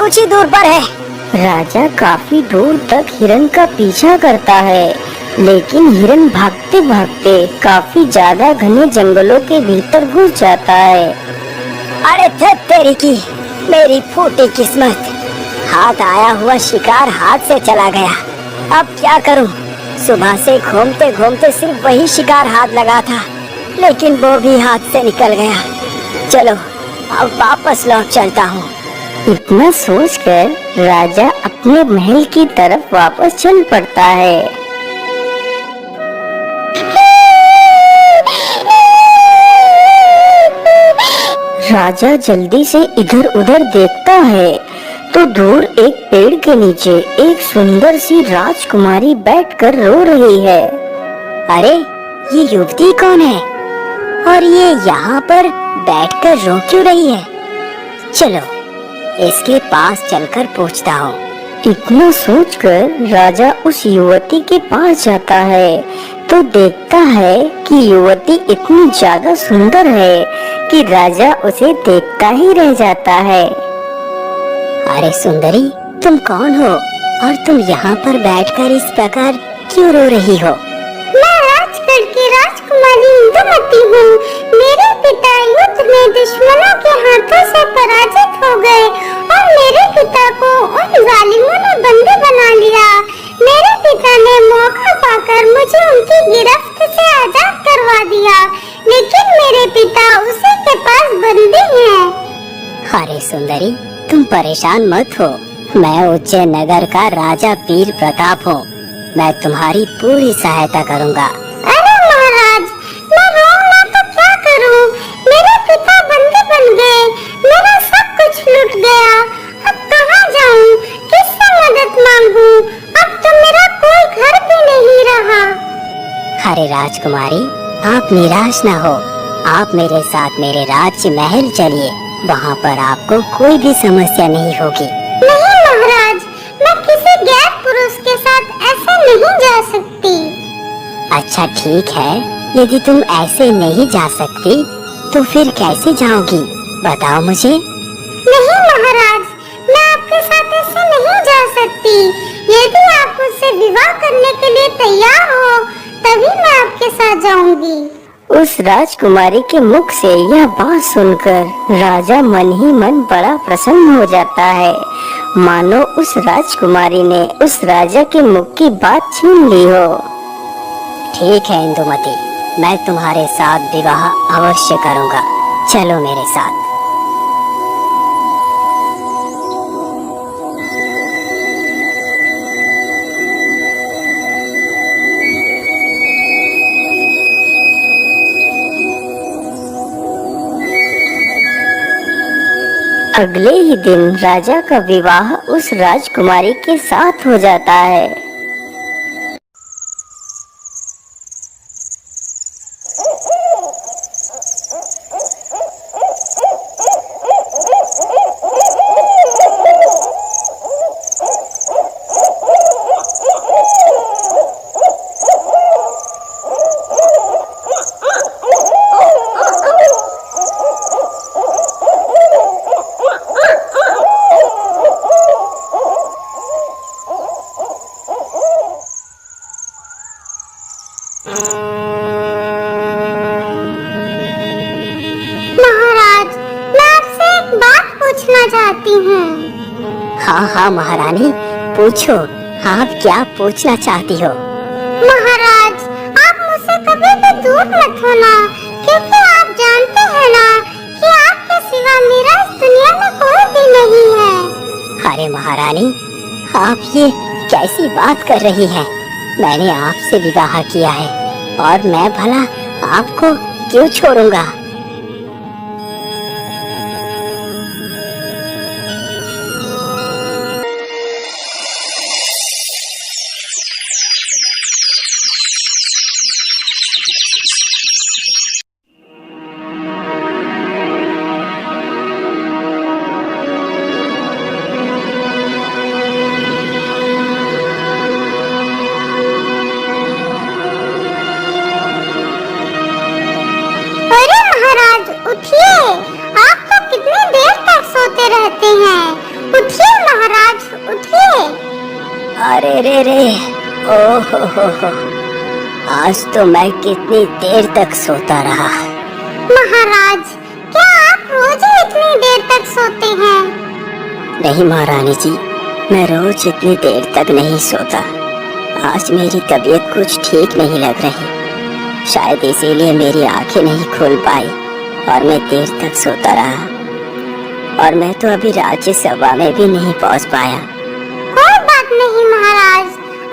कुछ ही दूर पर है। राजा काफी दूर तक हिरन का पीछा करता है, लेकिन हिरन भागते भागते काफी ज्यादा घने जंगलों के भीतर घुस जाता है। अरे तेरी की मेरी फूटी किस्मत, हाथ आया हुआ शिकार हाथ से चला गया। अब क्या करूं? सुबह से घूमते घूमते सिर्फ वही शिकार हाथ लगा था, लेकिन वो भी हाथ से निकल गया। चलो अब वापस लौट चलता हूँ। इतना सोचकर राजा अपने महल की तरफ वापस चल पड़ता है। राजा जल्दी से इधर उधर देखता है तो दूर एक पेड़ के नीचे एक सुंदर सी राजकुमारी बैठकर रो रही है। अरे ये युवती कौन है और ये यहाँ पर बैठकर रो क्यों रही है? चलो इसके पास चलकर पूछता हूँ। इतना सोचकर राजा उस युवती के पास जाता है तो देखता है कि युवती इतनी ज्यादा सुंदर है कि राजा उसे देखता ही रह जाता है। अरे सुंदरी, तुम कौन हो और तुम यहाँ पर बैठकर इस प्रकार क्यों रो रही हो? मैं राजगढ़ की राजकुमारी इंदुमती हूँ। मेरे पिता युद्ध में दुश्मनों के हाथों से पराजित हो गए और मेरे पिता को उन जालिमों ने बंदी बना लिया। मेरे पिता ने मौका पाकर मुझे उनकी गिरफ्त से आजाद करवा दिया, लेकिन मेरे पिता उसी के पास बंदी हैं। अरे सुंदरी, तुम परेशान मत हो। मैं उज्जैन नगर का राजा वीर प्रताप हूँ। मैं तुम्हारी पूरी सहायता करूँगा। अरे महाराज, मैं रोऊंगा तो क्या करूँ? मेरे पिता बंदी बन गए, मेरा सब कुछ लूट गया। अब कहाँ जाऊँ? किससे मदद मांगूं? अब तो मेरा कोई घर भी नहीं रहा। अरे राजकुमारी, आप निराश न हो। आप मेरे साथ मेरे राज्य महल चलिए, वहाँ पर आपको कोई भी समस्या नहीं होगी। नहीं महाराज, मैं किसी गैर पुरुष के साथ ऐसे नहीं जा सकती। अच्छा ठीक है, यदि तुम ऐसे नहीं जा सकती तो फिर कैसे जाओगी? बताओ मुझे। नहीं महाराज, मैं आपके साथ ऐसे नहीं जा सकती। यदि आप मुझसे विवाह करने के लिए तैयार हो, तभी मैं आपके साथ जाऊंगी। उस राजकुमारी के मुख से यह बात सुनकर राजा मन ही मन बड़ा प्रसन्न हो जाता है, मानो उस राजकुमारी ने उस राजा के मुख की बात छीन ली हो। ठीक है इंदुमती, मैं तुम्हारे साथ विवाह अवश्य करूँगा। चलो मेरे साथ। अगले ही दिन राजा का विवाह उस राजकुमारी के साथ हो जाता है। महाराज, मैं आपसे एक बात पूछना चाहती हूँ। हाँ हाँ महारानी, पूछो। आप क्या पूछना चाहती हो? महाराज, आप मुझसे कभी भी दूर मत होना, क्योंकि आप जानते हैं ना कि आपके सिवा मेरा इस दुनिया में कोई भी नहीं है। अरे महारानी, आप ये कैसी बात कर रही हैं? मैंने आपसे विवाह किया है और मैं भला आपको क्यों छोड़ूंगा? अरे रे रे, ओ हो, आज तो मैं कितनी देर तक सोता रहा। महाराज, क्या आप रोज ही इतनी देर तक सोते हैं? नहीं महारानी जी, मैं रोज इतनी देर तक नहीं सोता। आज मेरी तबीयत कुछ ठीक नहीं लग रही, शायद इसीलिए मेरी आंखें नहीं खुल पाई और मैं देर तक सोता रहा। और मैं तो अभी राज्यसभा में भी नहीं पहुंच पाया। कोई बात नहीं महाराज,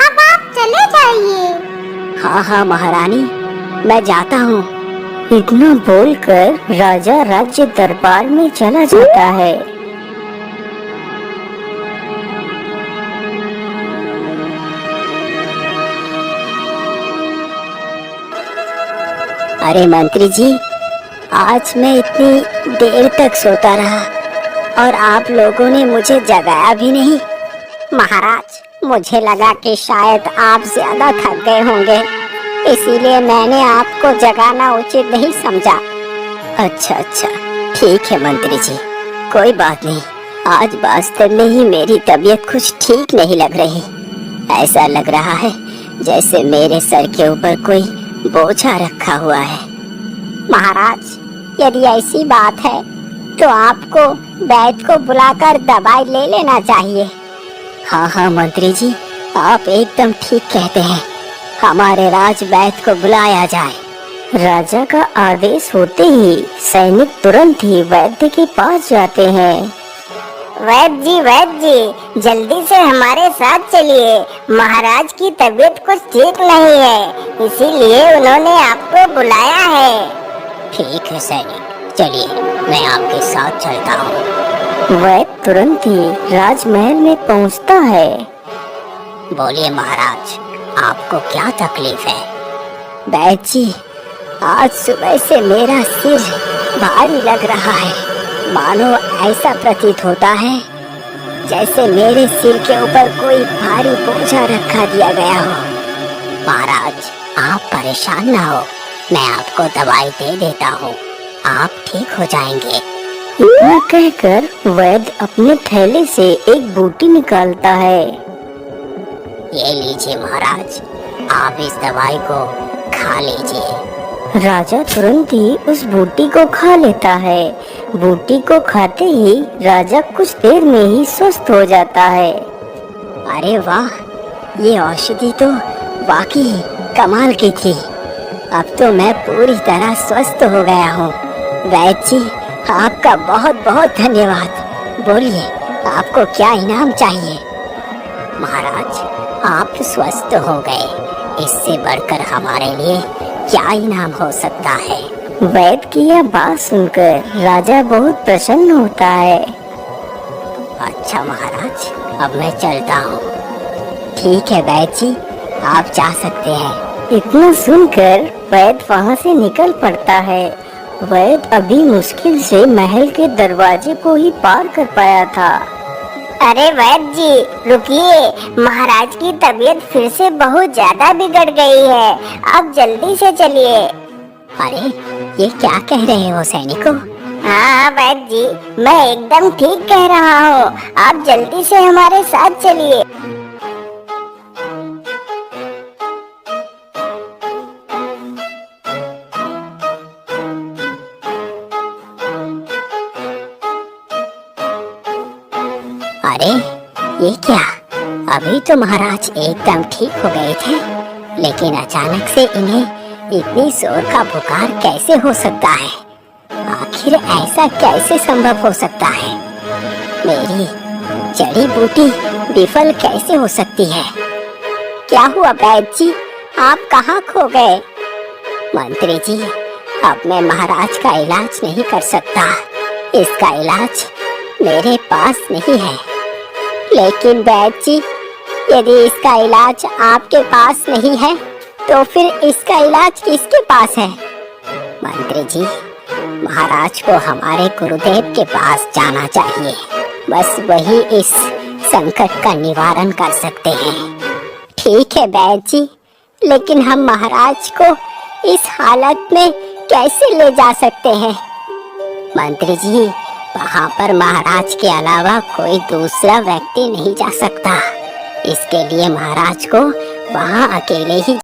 अब आप चले जाइए। हाँ महारानी, मैं जाता हूँ। इतना बोलकर राजा राज्य दरबार में चला जाता है। अरे मंत्री जी, आज मैं इतनी देर तक सोता रहा और आप लोगों ने मुझे जगाया भी नहीं। महाराज, मुझे लगा कि शायद आप ज्यादा थक गए होंगे, इसीलिए मैंने आपको जगाना उचित नहीं समझा। अच्छा, ठीक है मंत्री जी, कोई बात नहीं। आज वास्तव में ही मेरी तबीयत कुछ ठीक नहीं लग रही। ऐसा लग रहा है जैसे मेरे सर के ऊपर कोई बोझा रखा हुआ है। महाराज, यदि ऐसी बात है तो आपको वैद्य को बुलाकर दवाई ले लेना चाहिए। हाँ मंत्री जी, आप एकदम ठीक कहते हैं। हमारे राज वैद्य को बुलाया जाए। राजा का आदेश होते ही सैनिक तुरंत ही वैद्य के पास जाते हैं। वैद्य जी, जल्दी से हमारे साथ चलिए। महाराज की तबीयत कुछ ठीक नहीं है, इसीलिए उन्होंने आपको बुलाया है। ठीक है सैनिक, चलिए मैं आपके साथ चलता हूँ। वैद्य तुरंत ही राजमहल में पहुँचता है। बोलिए महाराज, आपको क्या तकलीफ है? वैद्य जी, आज सुबह से मेरा सिर भारी लग रहा है। मानो ऐसा प्रतीत होता है जैसे मेरे सिर के ऊपर कोई भारी बोझा रखा दिया गया हो। महाराज, आप परेशान ना हो, मैं आपको दवाई दे देता हूँ, आप ठीक हो जाएंगे। इतना कहकर वैद्य अपने थैले से एक बूटी निकालता है। ये लीजिए महाराज, आप इस दवाई को खा लीजिए। राजा तुरंत ही उस बूटी को खा लेता है। बूटी को खाते ही राजा कुछ देर में ही स्वस्थ हो जाता है। अरे वाह, ये औषधि तो वाकई कमाल की थी। अब तो मैं पूरी तरह स्वस्थ हो गया हूँ। वैद्य जी, आपका बहुत बहुत धन्यवाद। बोलिए, आपको क्या इनाम चाहिए? महाराज, आप स्वस्थ हो गए, इससे बढ़कर हमारे लिए क्या इनाम हो सकता है? वैद्य की यह बात सुनकर राजा बहुत प्रसन्न होता है। अच्छा महाराज, अब मैं चलता हूँ। ठीक है वैद्य जी, आप जा सकते हैं। इतना सुनकर वैद्य वहाँ से निकल पड़ता है। वैद्य अभी मुश्किल से महल के दरवाजे को ही पार कर पाया था। अरे वैद्य जी, रुकिए, महाराज की तबीयत फिर से बहुत ज्यादा बिगड़ गई है, आप जल्दी से चलिए। अरे, ये क्या कह रहे हो सैनिकों? हाँ वैद्य जी, मैं एकदम ठीक कह रहा हूँ, आप जल्दी से हमारे साथ चलिए। अरे, ये क्या? अभी तो महाराज एकदम ठीक हो गए थे, लेकिन अचानक से इन्हें इतनी जोर का बुखार कैसे हो सकता है? आखिर ऐसा कैसे संभव हो सकता है? मेरी जड़ी बूटी विफल कैसे हो सकती है? क्या हुआ वैद्य जी, आप कहाँ खो गए? मंत्री जी, अब मैं महाराज का इलाज नहीं कर सकता, इसका इलाज मेरे पास नहीं है। लेकिन वैद्य जी, यदि इसका इलाज आपके पास नहीं है तो फिर इसका इलाज किसके पास है? मंत्री जी, महाराज को हमारे गुरुदेव के पास जाना चाहिए, बस वही इस संकट का निवारण कर सकते हैं। ठीक है वैद्य जी, लेकिन हम महाराज को इस हालत में कैसे ले जा सकते हैं? मंत्री जी, वहाँ पर महाराज के अलावा कोई दूसरा व्यक्ति नहीं जा सकता। इसके लिए महाराज को वहाँ अकेले ही